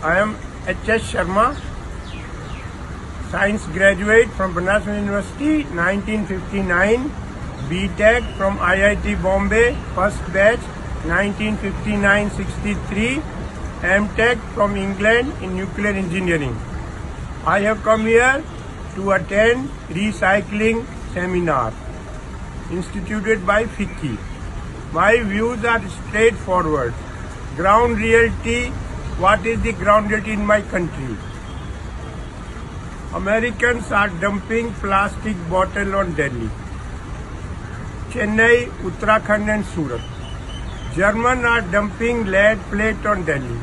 I am H.S. Sharma, science graduate from Banaras University, 1959, B.Tech from IIT Bombay, first batch, 1959-63, M.Tech from England in nuclear engineering. I have come here to attend recycling seminar instituted by FICCI. My views are straightforward. Ground reality, what is the ground reality in my country? Americans are dumping plastic bottle on Delhi, Chennai, Uttarakhand and Surat. Germans are dumping lead plate on Delhi.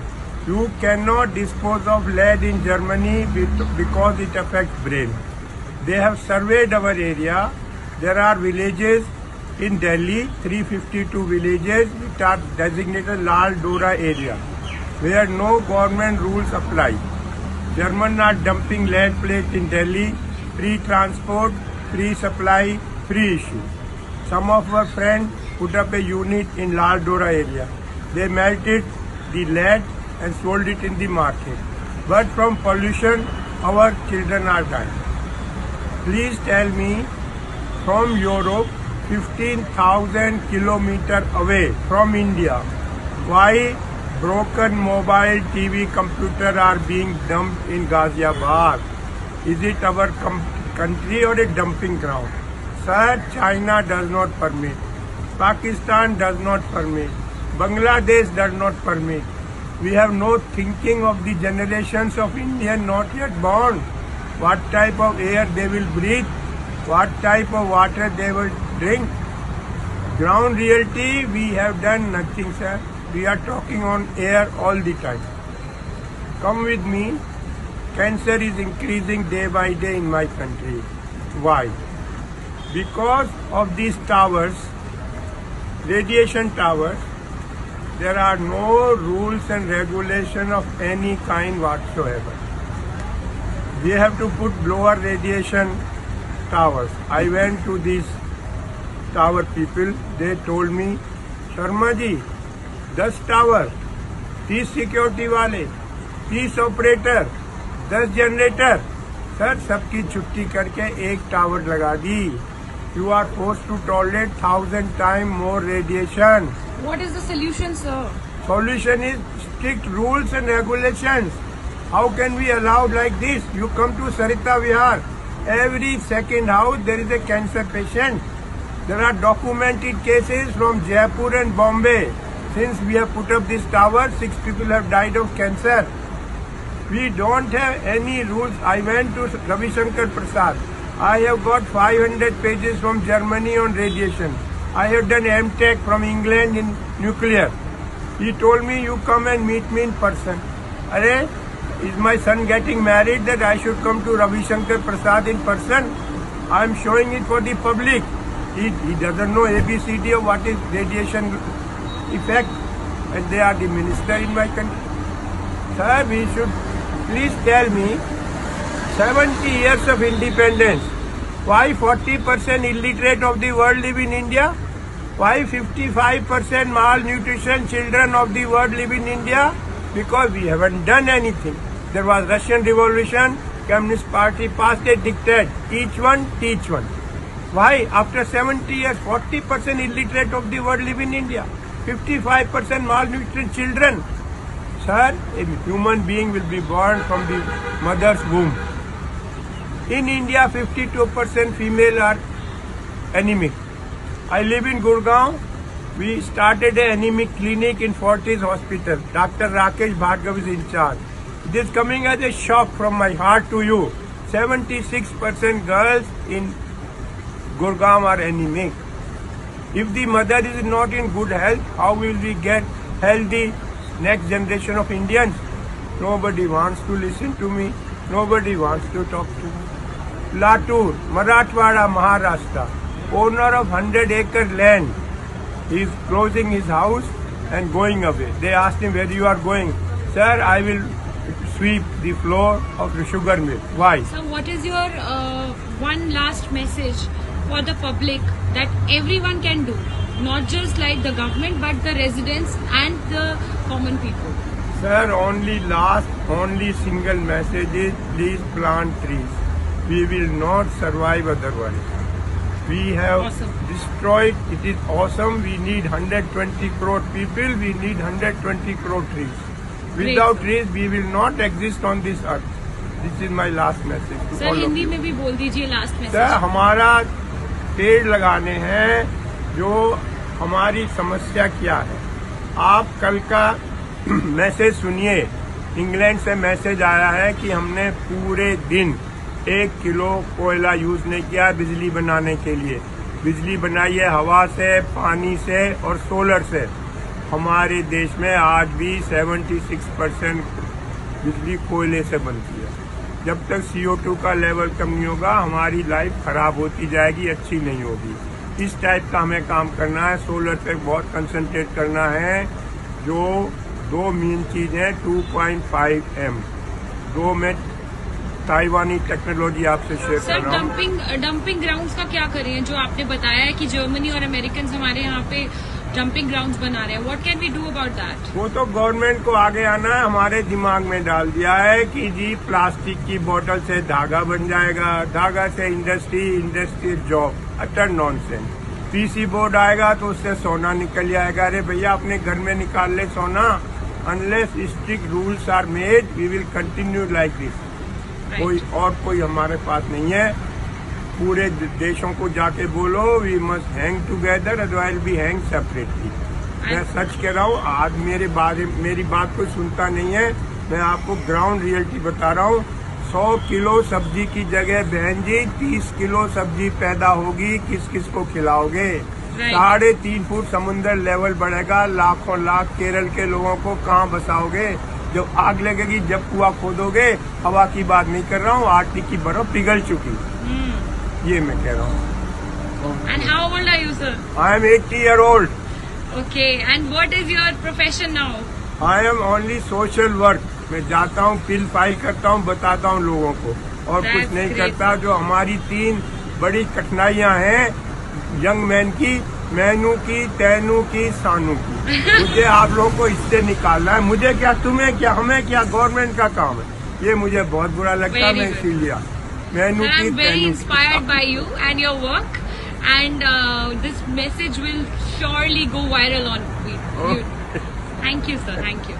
You cannot dispose of lead in Germany because it affects brain. They have surveyed our area. There are villages in Delhi, 352 villages which are designated Lal Dora area, where no government rules apply. Germans are dumping lead plate in Delhi, free transport, free supply, free issue. Some of our friends put up a unit in Lal Dora area. They melted the lead and sold it in the market. But from pollution, our children are dying. Please tell me, from Europe, 15,000 kilometers away from India, why broken mobile TV computer are being dumped in Ghaziabad? Is it our country or a dumping ground? Sir, China does not permit. Pakistan does not permit. Bangladesh does not permit. We have no thinking of the generations of Indians not yet born. What type of air they will breathe, what type of water they will drink. Ground reality, we have done nothing, sir. We are talking on air all the time. Come with me. Cancer is increasing day by day in my country. Why? Because of these towers, radiation towers, there are no rules and regulation of any kind whatsoever. We have to put lower radiation towers. I went to these tower people. They told me, Sharma ji, 10 tower, 30 security वाले, 30 operator, 10 generator. Sir, सबकी छुट्टी करके एक tower लगा दी. You are forced to tolerate 1,000 times more radiation. What is the solution, sir? Solution is strict rules and regulations. How can we allow like this? You come to Sarita Vihar, every second house there is a cancer patient. There are documented cases from Jaipur and Bombay. Since we have put up this tower, 6 people have died of cancer. We don't have any rules. I went to Ravi Shankar Prasad. I have got 500 pages from Germany on radiation. I have done M.Tech from England in nuclear. He told me, you come and meet me in person. Arey, is my son getting married that I should come to Ravi Shankar Prasad in person? I am showing it for the public. He doesn't know ABCD of what is radiation effect, and they are the minister in my country. Sir, we should please tell me, 70 years of independence, why 40% illiterate of the world live in India? Why 55% malnutrition children of the world live in India? Because we haven't done anything. There was Russian Revolution, Communist Party passed a diktat, each one teach one. Why? After 70 years, 40% illiterate of the world live in India. 55% malnutrition children. Sir, a human being will be born from the mother's womb. In India, 52% female are anemic. I live in Gurgaon. We started an anemic clinic in Fortis Hospital. Dr. Rakesh Bhargav is in charge. It is coming as a shock from my heart to you. 76% girls in Gurgaon are anemic. If the mother is not in good health, how will we get healthy next generation of Indians? Nobody wants to listen to me. Nobody wants to talk to me. Latur, Marathwada, Maharashtra, owner of 100-acre land, he is closing his house and going away. They asked him, where you are going? Sir, I will sweep the floor of the sugar mill. Why? So what is your one last message for the public that everyone can do, not just like the government but the residents and the common people? Sir, only single message is please plant trees. We will not survive otherwise. We have Awesome. destroyed, it is awesome. We need 120 crore people, we need 120 crore trees. Without trees, we will not exist on this earth. This is my last message to sir all of Hindi you. में भी बोल दीजिए last sir, message. हमारा पेड़ लगाने हैं, जो हमारी समस्या क्या है। आप कल का मैसेज सुनिए। इंग्लैंड से मैसेज आया है कि हमने पूरे दिन 1 किलो कोयला यूज नहीं किया बिजली बनाने के लिए। बिजली बनाई है हवा से, पानी से और सोलर से। हमारे देश में आज भी 76% बिजली कोयले से बनती है। जब तक CO2 का लेवल कम नहीं होगा, हमारी लाइफ खराब होती जाएगी, अच्छी नहीं होगी। इस टाइप का हमें काम करना है। सोलर पे बहुत कंसंट्रेट करना है। जो 2 मेन चीज है, 2.5 M, 2 में ताइवानी टेक्नोलॉजी आपसे शेयर सर कर रहा हूँ। डंपिंग ग्राउंड्स का क्या करें? जो आपने बताया है कि जर्मनी और अमेरिकन हमारे यहाँ पे डंपिंग ग्राउंड्स बना रहे हैं, what can we do about that? वो तो गवर्नमेंट को आगे आना है। हमारे दिमाग में डाल दिया है कि जी प्लास्टिक की बोतल से धागा बन जाएगा, धागा से industry job. Utter nonsense. PC board आएगा तो उससे सोना निकल जाएगा। अरे भैया, अपने घर में निकाल ले सोना। Unless strict rules are made, we will continue like this. कोई हमारे पास नहीं है। पूरे देशों को जाके बोलो we must hang together, otherwise be hang separately. मैं सच कह रहा हूँ। आज मेरी बात कोई सुनता नहीं है। मैं आपको ग्राउंड रियलिटी बता रहा हूँ। 100 किलो सब्जी की जगह बहन जी 30 किलो सब्जी पैदा होगी। किस किस को खिलाओगे? 3.5 फुट समुद्र लेवल बढ़ेगा। लाखों लाख केरल के लोगों को कहाँ बसाओगे? जब आग लगेगी, जब कुआं खोदोगे। हवा की बात नहीं कर रहा हूँ, आर्टिक की बर्फ पिघल चुकी। ये मैं कह रहा हूँ। And how old are you sir? I am 80 year old. Okay, and what is your profession now? I am only social work. मैं जाता हूँ, बिल फाइल करता हूँ, बताता हूँ लोगों को, और That's कुछ नहीं great. करता। जो हमारी 3 बड़ी कठिनाइयाँ हैं यंग मैन की, मैनू की, तैनू की, सानू की, मुझे आप लोगों को इससे निकालना है। मुझे क्या, तुम्हें क्या, हमें क्या, गवर्नमेंट का काम है। ये मुझे बहुत बुरा लगता है। मैं इसीलिए मैनू Sir, की, I'm very तैनू inspired की। by you and your work, and this message will surely go viral on YouTube. Thank you, sir. Thank you.